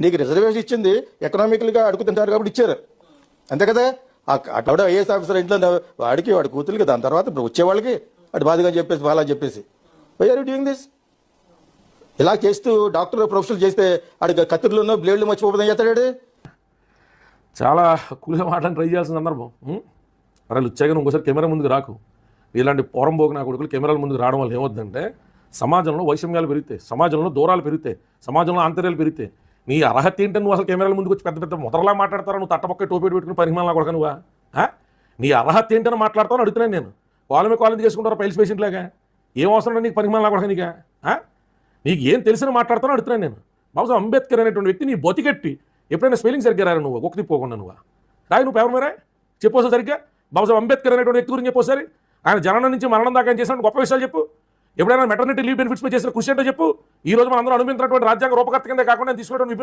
నీకు రిజర్వేషన్ ఇచ్చింది ఎకనామికల్గా అడుగు తింటారు కాబట్టి ఇచ్చారు, అంతే కదా. అట్లా ఐఏఎస్ ఆఫీసర్ ఇంట్లో వాడికి వాడి కూతురికి దాని తర్వాత ఇప్పుడు వచ్చేవాళ్ళకి అటు బాధగా చెప్పేసి బాగా చెప్పేసి why are you doing this? ఇలా చేస్తూ డాక్టర్ ప్రొఫెషనల్ చేస్తే ఆడికి కత్తిరిలోనో బ్లేడ్లు మర్చిపోతుందని చేస్తాడు. చాలా కూల్గా మాట్లాడి ట్రై చేయాల్సిన సందర్భం. అరే లుచ్చాగా ఇంకోసారి కెమెరా ముందుకు రాకు. ఇలాంటి పోరంబోకు నా కొడుకులు కెమెరాల ముందుకు రావడం వల్ల ఏమవుతుందంటే సమాజంలో వైషమ్యాలు పెరుగుతాయి, సమాజంలో దూరాలు పెరుగుతాయి, సమాజంలో ఆంతర్యాలు పెరుగుతాయి. నీ అర్హత ఏంటని నువ్వు అసలు కెమెరాల ముందుకు వచ్చి పెద్ద పెద్ద మొదలలా మాట్లాడతారా? నువ్వు తట్టపక్క టోపేటి పెట్టుకుని పరిమాణాలు కొడక నువ్వా? నీ అర్హత ఏంటని మాట్లాడతావు అడుగుతున్నాను నేను. కాలేజీ చేసుకుంటారా పైల్స్ పేషెంట్లాగా? ఏం అవసరం నీకు పరిమాణాలు కొడక? నీకు ఏం తెలిసిన మాట్లాడతానో అడుగుతున్నాను నేను. బాబు అంబేద్కర్ అనేటువంటి వ్యక్తి నీ బతికెట్టి ఎప్పుడైనా స్పెల్లింగ్ సరిగ్గా రారు నువ్వు ఒక తిప్పుకోకుండా నువ్వు రాయి. నువ్వు పేపర్ మీరే చెప్పోసా సరిగ్గా. బాబు అంబేద్కర్ అనేటువంటి వ్యక్తి గురించి చెప్పోసారి. ఆయన జననం నుంచి మరణం దాకా చేసిన గొప్ప విషయాలు చెప్పు. ఎప్పుడైనా మెటర్నిటీ లీవ్ బెనిఫిట్స్ చేసిన కృషి అంటే చెప్పు. ఈ రోజు మనం అందరూ అనుభవించినటువంటి రాజ్యాంగ రూపకర్త కింద కాకుండా తీసుకున్నటువంటి విభిన్న